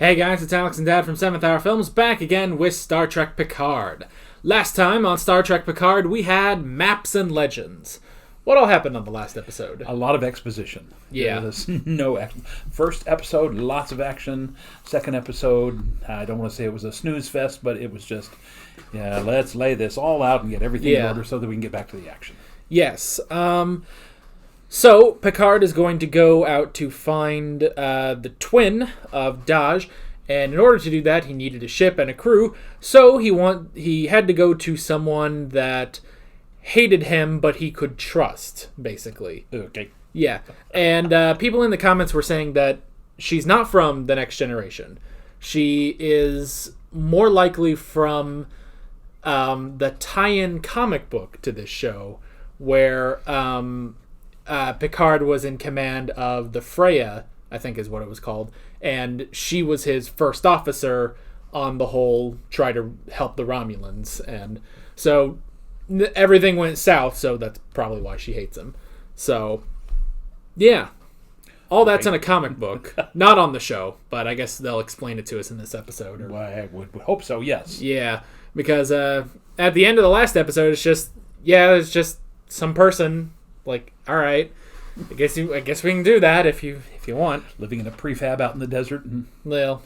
Hey guys, it's Alex and Dad from 7th Hour Films, back again with Star Trek Picard. Last time on Star Trek Picard, we had maps and legends. What all happened on the last episode? A lot of exposition. Yeah. There's no action. First episode, lots of action. Second episode, I don't want to say it was a snooze fest, but it was just, let's lay this all out and get everything in order so that we can get back to the action. Yes. So, Picard is going to go out to find the twin of Daj, and in order to do that, he needed a ship and a crew, so he had to go to someone that hated him, but he could trust, basically. Okay. Yeah, and people in the comments were saying that she's not from The Next Generation. She is more likely from the tie-in comic book to this show, where Picard was in command of the Freya, I think is what it was called, and she was his first officer on the whole try to help the Romulans, and so everything went south, so that's probably why she hates him. So, yeah. All that's in a comic book, not on the show, but I guess they'll explain it to us in this episode. Well, I would hope so, yes. Yeah, because at the end of the last episode, it's just some person, like, all right, I guess we can do that if you want. Living in a prefab out in the desert and Well,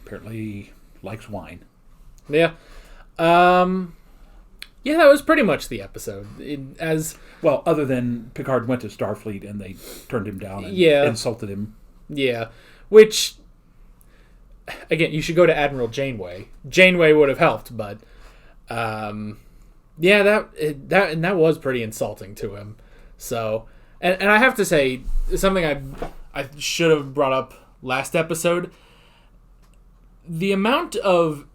apparently likes wine. yeah. Yeah, that was pretty much the episode. Well, other than Picard went to Starfleet and they turned him down and insulted him. Yeah, which, again, you should go to Admiral Janeway. Janeway would have helped, but that was pretty insulting to him. So, and I have to say, something I should have brought up last episode, the amount of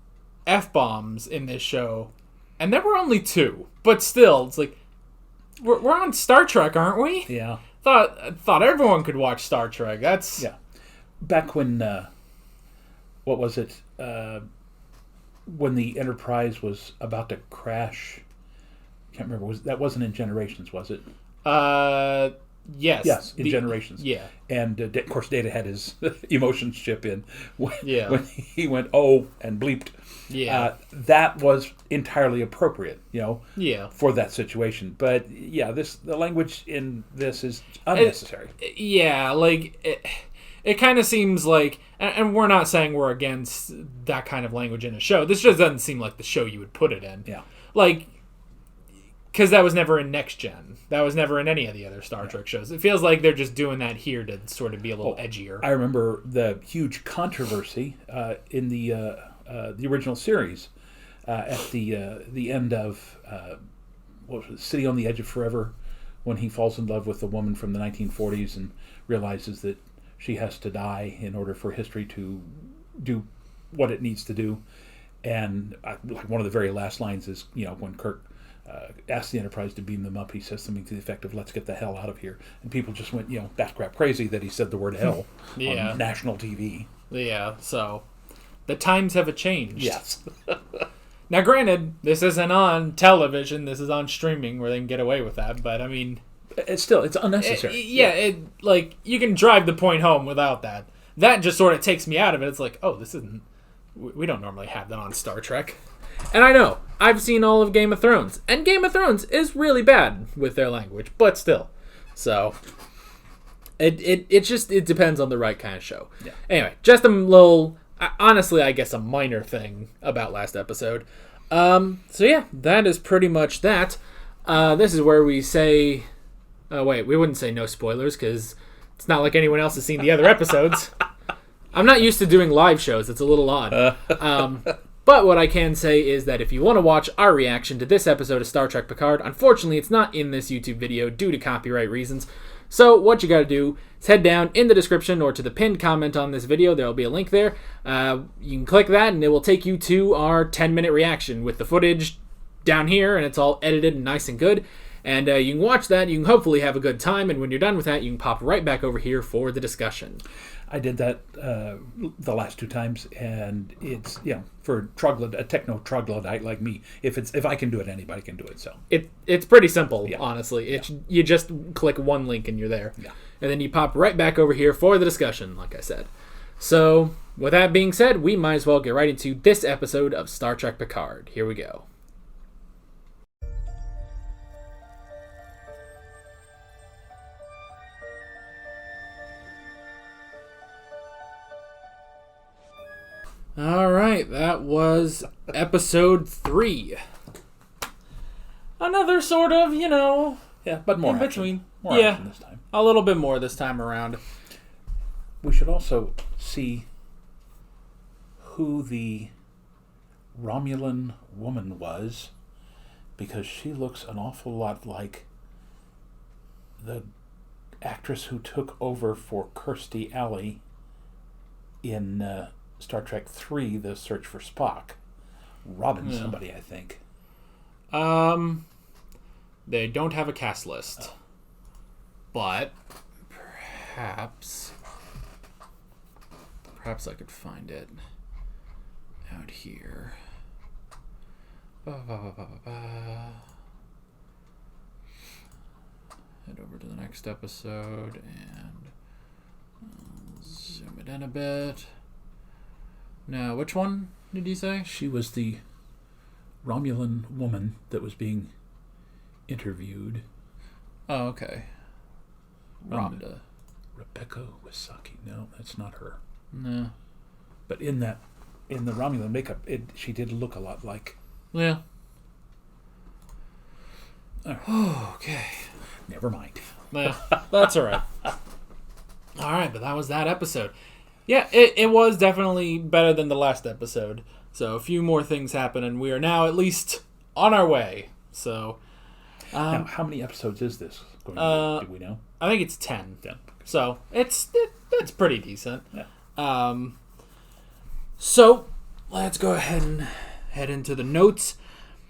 F-bombs in this show, and there were only 2, but still, it's like, we're on Star Trek, aren't we? Yeah. Thought everyone could watch Star Trek. That's... Yeah. Back when, what was it? When the Enterprise was about to crash, I can't remember. That wasn't in Generations, was it? Yes. Yes, in Generations. Yeah. And, of course, Data had his emotions chip in when Yeah. he went, oh, and bleeped. Yeah. That was entirely appropriate, Yeah. for that situation. But, yeah, the language in this is unnecessary. It kind of seems like, and we're not saying we're against that kind of language in a show. This just doesn't seem like the show you would put it in. Yeah. Like, because that was never in Next Gen. That was never in any of the other Star Trek shows. It feels like they're just doing that here to sort of be a little edgier. I remember the huge controversy in the original series at the end of what was it, City on the Edge of Forever, when he falls in love with a woman from the 1940s and realizes that she has to die in order for history to do what it needs to do. And like one of the very last lines is, when Kirk asks the Enterprise to beam them up, he says something to the effect of, let's get the hell out of here. And people just went, bat crap crazy that he said the word hell on national TV. Yeah, so the times have changed. Yes. Now, granted, this isn't on television. This is on streaming where they can get away with that. But, I mean... It's unnecessary. You can drive the point home without that. That just sort of takes me out of it. It's like, oh, this isn't... We don't normally have that on Star Trek. And I know, I've seen all of Game of Thrones. And Game of Thrones is really bad with their language. But still. So... It depends on the right kind of show. Yeah. Anyway, just a little... Honestly, I guess a minor thing about last episode. So yeah, that is pretty much that. This is where we say... we wouldn't say no spoilers, because it's not like anyone else has seen the other episodes. I'm not used to doing live shows. It's a little odd. But what I can say is that if you want to watch our reaction to this episode of Star Trek Picard, unfortunately it's not in this YouTube video due to copyright reasons. So what you got to do is head down in the description or to the pinned comment on this video. There will be a link there. You can click that and it will take you to our 10-minute reaction with the footage down here, and it's all edited and nice and good. And you can watch that. You can hopefully have a good time. And when you're done with that, you can pop right back over here for the discussion. I did that the last 2 times, and it's for a techno troglodyte like me. If I can do it, anybody can do it. So it's pretty simple, honestly. You just click one link and you're there, and then you pop right back over here for the discussion. Like I said, so with that being said, we might as well get right into this episode of Star Trek Picard. Here we go. All right, that was episode 3. Another sort of, Yeah, but more in action. between. More action this time. A little bit more this time around. We should also see who the Romulan woman was, because she looks an awful lot like the actress who took over for Kirstie Alley in Star Trek 3, The Search for Spock. Robin somebody, I think. They don't have a cast list. But perhaps I could find it out here. Head over to the next episode and zoom it in a bit. Now, which one did you say? She was the Romulan woman that was being interviewed. Oh, okay. Rhonda. Rebecca Wisaki. No, that's not her. No. But in the Romulan makeup, she did look a lot like. Yeah. Okay. Never mind. Yeah, that's all right. All right, but that was that episode. Yeah, it was definitely better than the last episode. So a few more things happen, and we are now at least on our way. So, now, how many episodes is this going to be? Do we know? I think it's 10. 10. So it's pretty decent. Yeah. So let's go ahead and head into the notes.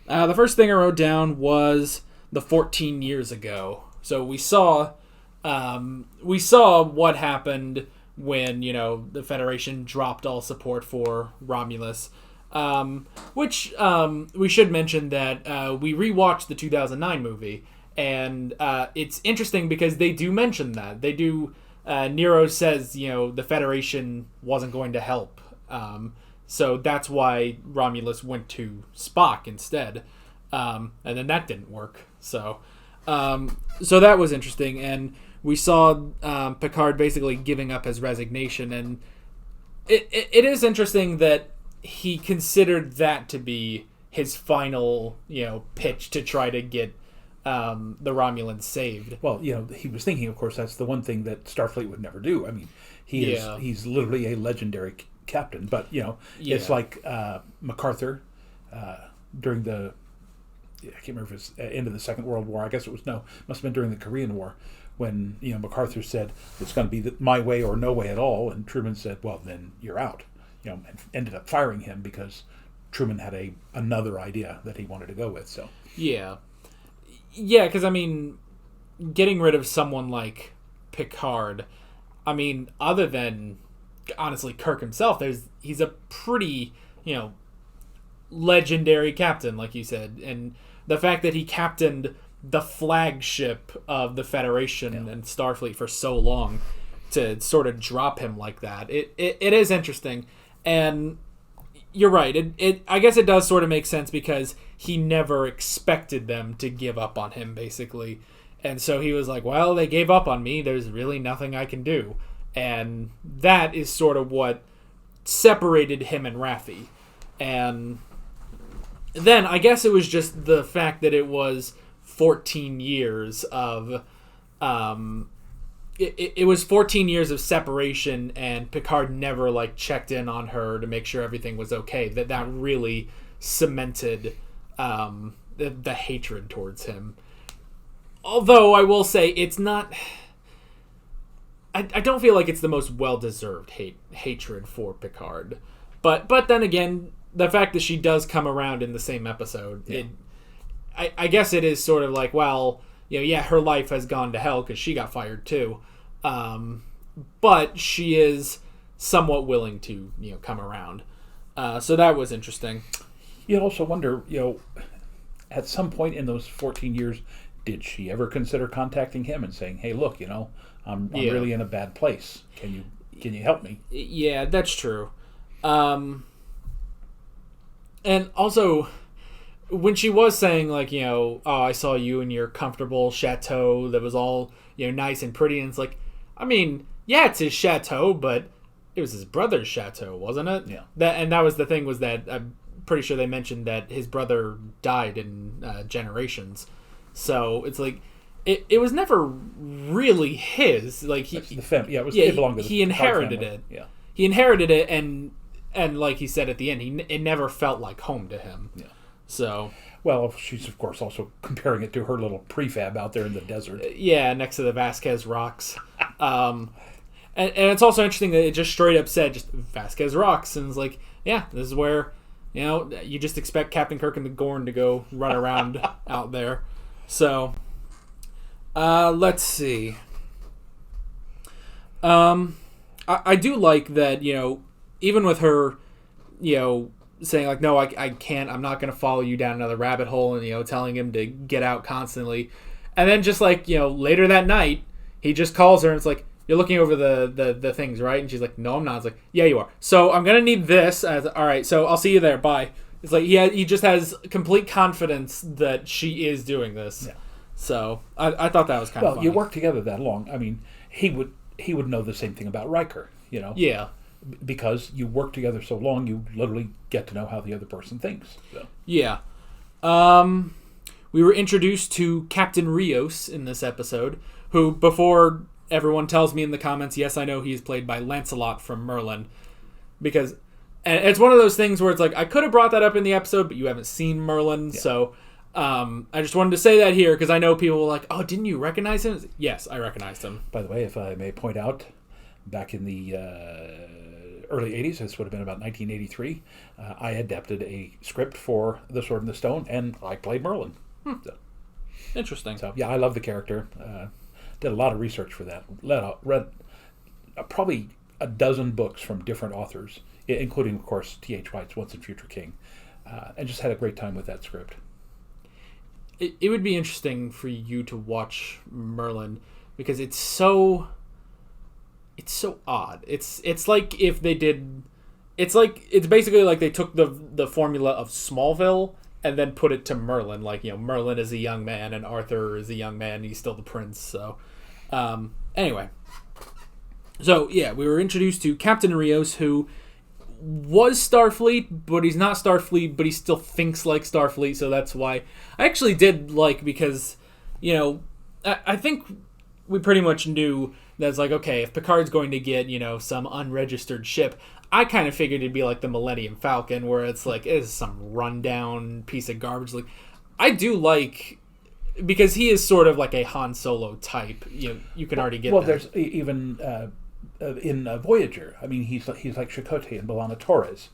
The first thing I wrote down was the 14 years ago. So we saw what happened when, the Federation dropped all support for Romulus. Which we should mention that we rewatched the 2009 movie, and it's interesting because they do mention that. They do. Nero says, the Federation wasn't going to help. So that's why Romulus went to Spock instead. And then that didn't work. So that was interesting. And we saw Picard basically giving up his resignation. And it is interesting that he considered that to be his final, pitch to try to get the Romulans saved. Well, he was thinking, of course, that's the one thing that Starfleet would never do. I mean, he's literally a legendary captain. But, it's like MacArthur during the, I can't remember if it's end of the Second World War. I guess must have been during the Korean War, when, MacArthur said, it's going to be my way or no way at all. And Truman said, well, then you're out. And ended up firing him because Truman had another idea that he wanted to go with. So yeah, because getting rid of someone like Picard, other than honestly Kirk himself, he's a pretty legendary captain, like you said, and the fact that he captained the flagship of the Federation and Starfleet for so long, to sort of drop him like that, it is interesting. And you're right. I guess it does sort of make sense because he never expected them to give up on him, basically. And so he was like, well, they gave up on me. There's really nothing I can do. And that is sort of what separated him and Raffi. And then I guess it was just the fact that it was 14 years of... It was 14 years of separation, and Picard never checked in on her to make sure everything was okay. That really cemented the hatred towards him. Although I will say it's not. I don't feel like it's the most well-deserved hatred for Picard, but then again, the fact that she does come around in the same episode, I guess it is sort of like, well, her life has gone to hell because she got fired too. But she is somewhat willing to, come around. So that was interesting. You also wonder, at some point in those 14 years, did she ever consider contacting him and saying, hey, look, I'm really in a bad place. Can you can you help me? Yeah, that's true. And also, when she was saying, like, oh, I saw you in your comfortable chateau that was all, nice and pretty, and it's like, I mean, yeah, it's his chateau, but it was his brother's chateau, wasn't it? Yeah. That was the thing, was that I'm pretty sure they mentioned that his brother died in generations. So it's like, it was never really his. Like, it belonged to the he inherited family. it. Yeah. He inherited it, and like he said at the end, it never felt like home to him. Yeah. So, well, she's of course also comparing it to her little prefab out there in the desert. Yeah, next to the Vasquez rocks. And it's also interesting that it just straight up said just Vasquez rocks, and it's like, yeah, this is where you just expect Captain Kirk and the Gorn to go run around out there. So, let's see. I do like that, even with her, saying like, no, I can't, I'm not going to follow you down another rabbit hole, and, telling him to get out constantly. And then just like, later that night, he just calls her and it's like, you're looking over the things, right? And she's like, no, I'm not. It's like, yeah, you are. So I'm going to need this. All right, so I'll see you there. Bye. It's like, he just has complete confidence that she is doing this. Yeah. So I thought that was kind of funny. Well, you work together that long. I mean, he would know the same thing about Riker, Yeah. Because you work together so long, you literally get to know how the other person thinks. So. Yeah. We were introduced to Captain Rios in this episode, who, before everyone tells me in the comments, yes, I know he is played by Lancelot from Merlin. And it's one of those things where it's like, I could have brought that up in the episode, but you haven't seen Merlin, so I just wanted to say that here, because I know people were like, oh, didn't you recognize him? Yes, I recognized him. By the way, if I may point out, back in the early 80s, this would have been about 1983, I adapted a script for The Sword and the Stone, and I played Merlin. So, interesting. So, yeah, I love the character. Did a lot of research for that. Read probably a dozen books from different authors, including, of course, T.H. White's Once and Future King, and just had a great time with that script. It would be interesting for you to watch Merlin, because it's so odd. It's like if they did, it's basically like they took the formula of Smallville and then put it to Merlin. Like, Merlin is a young man and Arthur is a young man and he's still the prince. So anyway, so yeah, we were introduced to Captain Rios, who was Starfleet, but he's not Starfleet, but he still thinks like Starfleet. So that's why I actually did like, because I think we pretty much knew that's like, okay, if Picard's going to get, some unregistered ship, I kind of figured it'd be like the Millennium Falcon, where it's like, it's some rundown piece of garbage. Like, I do like, because he is sort of like a Han Solo type. You can already get that. Well, there's even in Voyager. I mean, he's like Chakotay and B'Elanna Torres.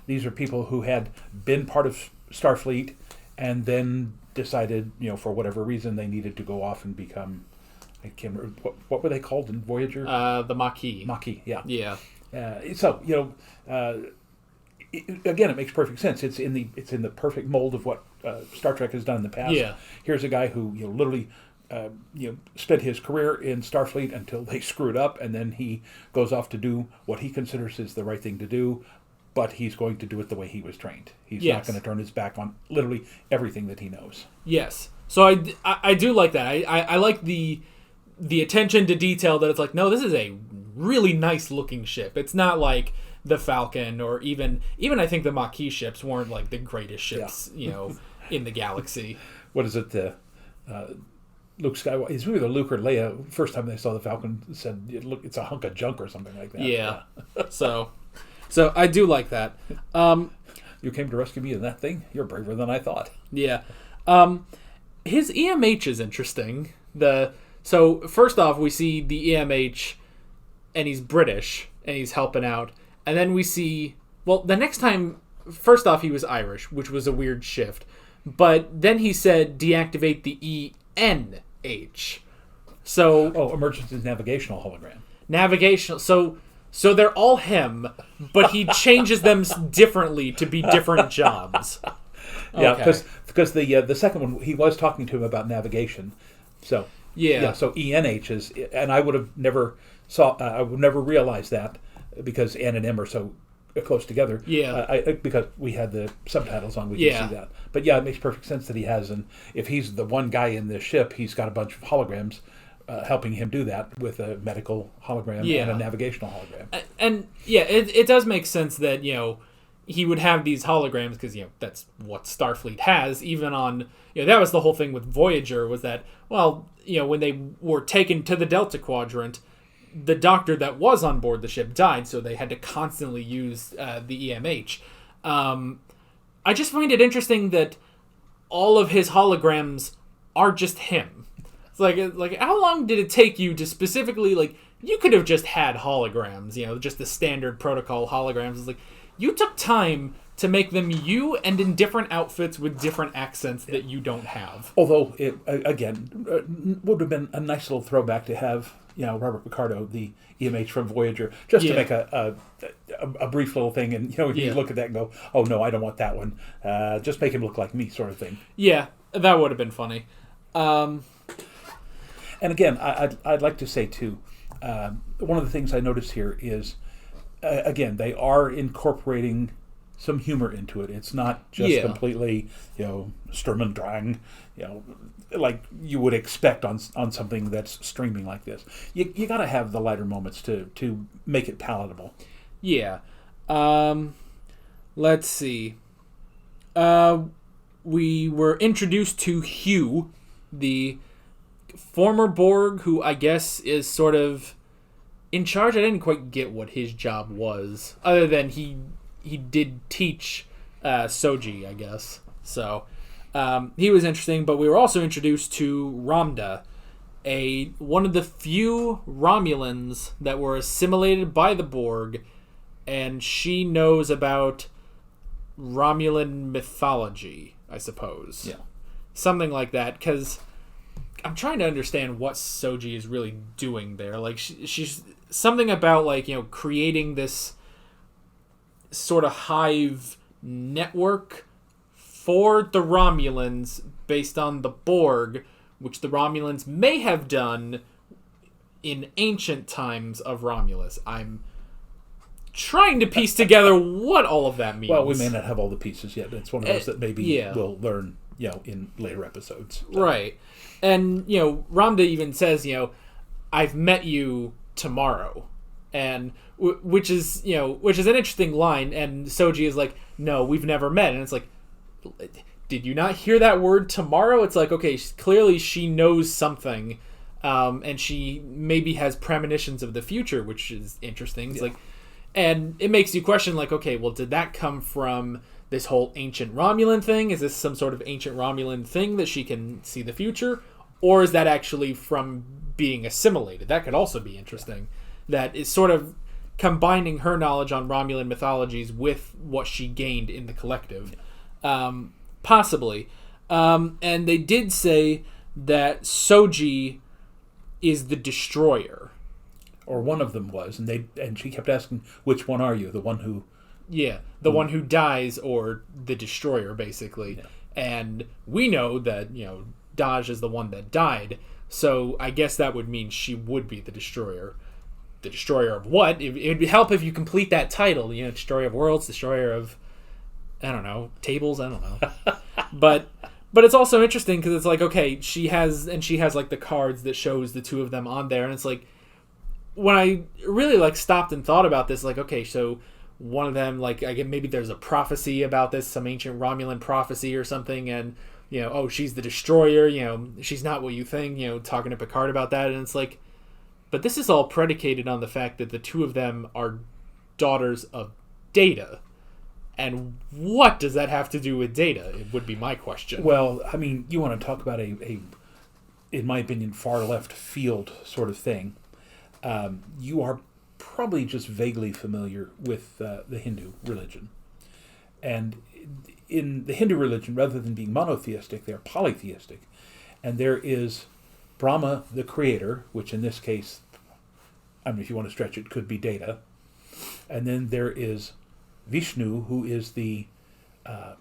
These are people who had been part of Starfleet and then decided, for whatever reason, they needed to go off and become, I can't remember, what were they called in Voyager? The Maquis. Maquis, yeah. Yeah. Again, it makes perfect sense. It's in the perfect mold of what Star Trek has done in the past. Yeah. Here's a guy who literally spent his career in Starfleet until they screwed up, and then he goes off to do what he considers is the right thing to do, but he's going to do it the way he was trained. He's not going to turn his back on literally everything that he knows. Yes. So I do like that. I like the attention to detail, that it's like, no, this is a really nice looking ship. It's not like the Falcon, or even I think the Maquis ships weren't like the greatest ships, in the galaxy. What is it? Luke Skywalker, it's either Luke or Leia, first time they saw the Falcon, said, "Look, it's a hunk of junk," or something like that. Yeah. So I do like that. You came to rescue me in that thing? You're braver than I thought. Yeah. His EMH is interesting. So first off, we see the EMH, and he's British, and he's helping out. And then we see, well, the next time, first off, he was Irish, which was a weird shift. But then he said deactivate the ENH. So emergency navigational hologram. Navigational. So they're all him, but he changes them differently to be different jobs. Yeah, because the second one, he was talking to him about navigation. So so ENH is, and I would have never I would never realize that because N and M are so close together. Yeah. Because we had the subtitles on, we Yeah. can see that. But yeah, it makes perfect sense that he has. And if he's the one guy in this ship, he's got a bunch of holograms helping him do that with a medical hologram and a navigational hologram. And yeah, it does make sense that, he would have these holograms because, that's what Starfleet has. Even on, that was the whole thing with Voyager was that, well, when they were taken to the Delta Quadrant, the doctor that was on board the ship died, so they had to constantly use the EMH. I just find it interesting that all of his holograms are just him. It's like how long did it take you to specifically, you could have just had holograms, just the standard protocol holograms. It's like, you took time to make them you and in different outfits with different accents that you don't have. Although, it, again, would have been a nice little throwback to have, Robert Picardo, the EMH from Voyager, just to make a brief little thing, and you look at that and go, "Oh no, I don't want that one." Just make him look like me, sort of thing. Yeah, that would have been funny. And again, I'd like to say too, one of the things I noticed here is, again, they are incorporating some humor into it. It's not just completely, Sturm und Drang, like you would expect on something that's streaming like this. You got to have the lighter moments to make it palatable. Yeah. Let's see. We were introduced to Hugh, the former Borg, who I guess is sort of in charge. I didn't quite get what his job was, other than he did teach Shoji, I guess. So he was interesting, but we were also introduced to Ramda, one of the few Romulans that were assimilated by the Borg, and she knows about Romulan mythology, I suppose. Yeah. Something like that, because I'm trying to understand what Shoji is really doing there. Like, she's something about, creating this sort of hive network for the Romulans based on the Borg, which the Romulans may have done in ancient times of Romulus. I'm trying to piece together what all of that means. Well, we may not have all the pieces yet. It's one of those that maybe we'll learn, in later episodes. Right. And, Ramda even says, I've met you tomorrow. And which is an interesting line. And Shoji is like, no, we've never met. And it's like, did you not hear that word tomorrow? It's like, okay, clearly she knows something. And she maybe has premonitions of the future, which is interesting. It's like, and it makes you question, okay, well, did that come from this whole ancient Romulan thing? Is this some sort of ancient Romulan thing that she can see the future? Or is that actually from being assimilated? That could also be interesting. That is sort of combining her knowledge on Romulan mythologies with what she gained in the collective. Possibly. And they did say that Shoji is the destroyer. Or one of them was, and she kept asking, which one are you? The one who... Yeah, the one who dies, or the destroyer, basically. Yeah. And we know that, Daj is the one that died, so I guess that would mean she would be the destroyer. The destroyer of what? It would help if you complete that title, destroyer of worlds, destroyer of, I don't know, tables, I don't know. But it's also interesting because it's like, okay, she has the cards that shows the two of them on there, and it's like, when I really stopped and thought about this, okay, so one of them, I get maybe there's a prophecy about this, some ancient Romulan prophecy or something, and oh, she's the destroyer, she's not what you think, talking to Picard about that, and it's like, but this is all predicated on the fact that the two of them are daughters of Data. And what does that have to do with Data? It would be my question. Well, I mean, you want to talk about a in my opinion, far left field sort of thing. You are probably just vaguely familiar with the Hindu religion. And in the Hindu religion, rather than being monotheistic, they're polytheistic. And there is Brahma, the creator, which in this case, I mean, if you want to stretch it, could be Data. And then there is Vishnu, who is the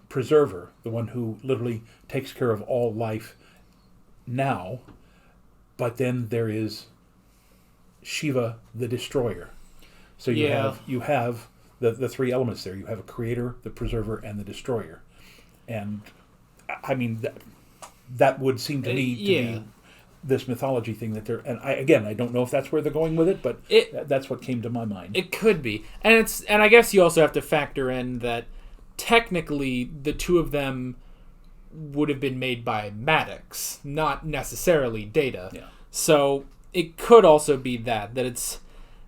preserver, the one who literally takes care of all life now. But then there is Shiva the Destroyer. So you have the three elements there. You have a creator, the preserver, and the destroyer. And I mean that would seem to me to be this mythology thing that they're. And I don't know if that's where they're going with it, but that's what came to my mind. It could be, and I guess you also have to factor in that technically the two of them would have been made by Maddox, not necessarily Data. Yeah. So it could also be that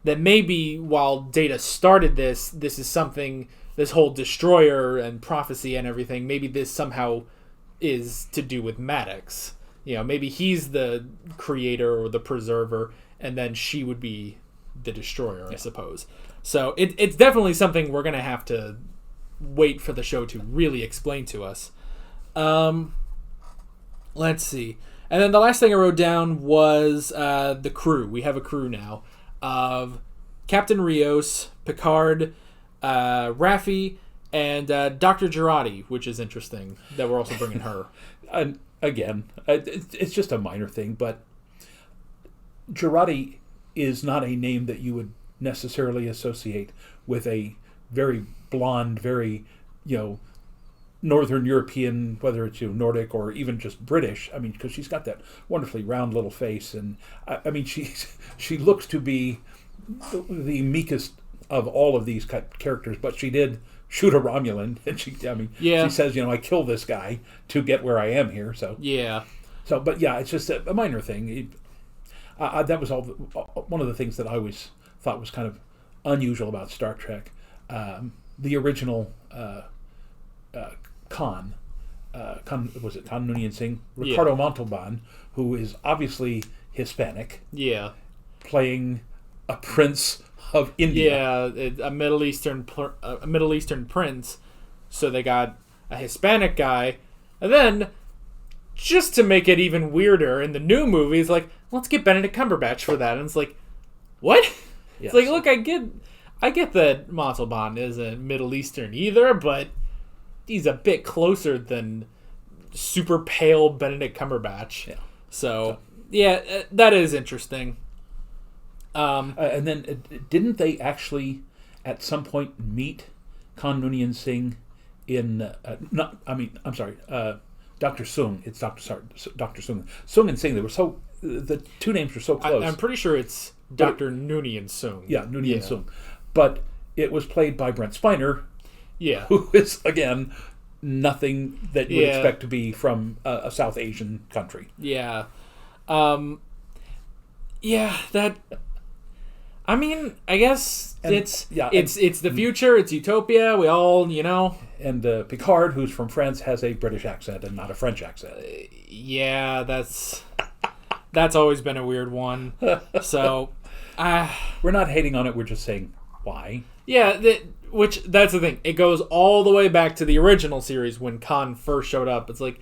maybe while Data started this is something, this whole destroyer and prophecy and everything, maybe this somehow is to do with Maddox. Maybe he's the creator or the preserver, and then she would be the destroyer, I suppose. So it's definitely something we're going to have to wait for the show to really explain to us. Let's see. And then the last thing I wrote down was the crew. We have a crew now of Captain Rios, Picard, Raffi, and Dr. Girardi, which is interesting that we're also bringing her. And again, it's just a minor thing, but Girardi is not a name that you would necessarily associate with a very blonde, very, Northern European, whether it's Nordic or even just British. I mean, because she's got that wonderfully round little face, and I mean, she looks to be the meekest of all of these characters. But she did shoot a Romulan, and she says, I kill this guy to get where I am here. So but it's just a minor thing. That was one of the things that I always thought was kind of unusual about Star Trek. The original. Khan Noonien Singh? Ricardo Montalban, who is obviously Hispanic. Yeah. Playing a prince of India. Yeah, a Middle Eastern prince. So they got a Hispanic guy, and then just to make it even weirder in the new movies, like, let's get Benedict Cumberbatch for that. And it's like, what? Yes. It's like, look, I get that Montalban isn't Middle Eastern either, but he's a bit closer than super pale Benedict Cumberbatch. Yeah. So that is interesting. And then didn't they actually at some point meet Khan Noonien Singh in Dr. Sung. It's Dr. Sung. Sung and Singh, they were so, the two names were so close. I'm pretty sure it's Dr. Noonien Sung. Yeah, Noonien Sung. But it was played by Brent Spiner. Yeah, who is, again, nothing that you would expect to be from a South Asian country. Yeah. That... I mean, I guess it's the future, it's utopia, we all, And Picard, who's from France, has a British accent and not a French accent. That's always been a weird one. So... we're not hating on it, we're just saying, why? Yeah, that's the thing. It goes all the way back to the original series when Khan first showed up. It's like,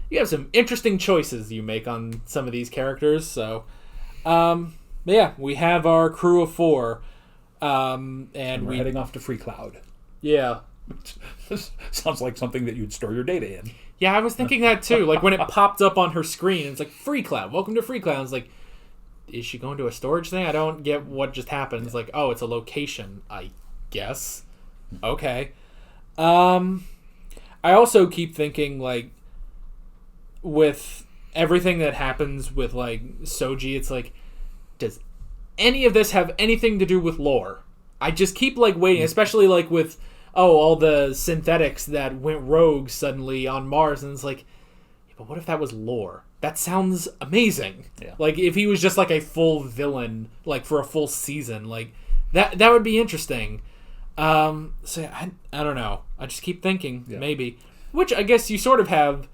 you have some interesting choices you make on some of these characters. So, we have our crew of 4. And we're heading off to Free Cloud. Yeah. Sounds like something that you'd store your data in. Yeah, I was thinking that too. Like when it popped up on her screen, it's like, Free Cloud, welcome to Free Cloud. It's like, is she going to a storage thing? I don't get what just happened. It's like, oh, it's a location, I guess. Okay. I also keep thinking, like, with everything that happens with, like, Shoji, it's like, does any of this have anything to do with lore? I just keep, like, waiting, especially, like, with, all the synthetics that went rogue suddenly on Mars, and it's like, but what if that was lore? That sounds amazing. Yeah. Like, if he was just, like, a full villain, like, for a full season, like, that would be interesting. I don't know. I just keep thinking, maybe. Which I guess you sort of have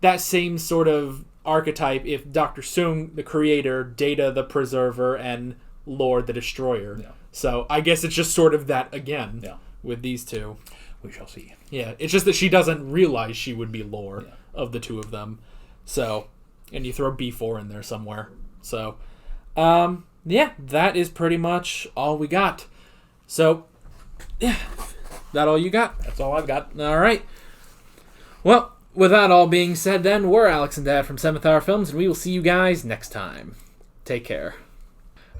that same sort of archetype if Dr. Sung, the creator, Data, the preserver, and Lord, the destroyer. Yeah. So I guess it's just sort of that again with these two. We shall see. Yeah, it's just that she doesn't realize she would be Lore of the two of them. So, and you throw B4 in there somewhere. So, that is pretty much all we got. So, that all you got? That's all I've got. All right. Well, with that all being said then, we're Alex and Dad from 7th Hour Films, and we will see you guys next time. Take care.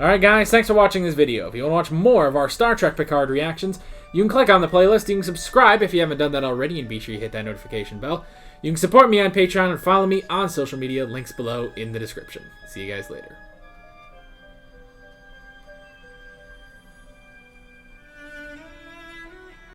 Alright guys, thanks for watching this video. If you want to watch more of our Star Trek Picard reactions, you can click on the playlist, you can subscribe if you haven't done that already, and be sure you hit that notification bell. You can support me on Patreon and follow me on social media, links below in the description. See you guys later.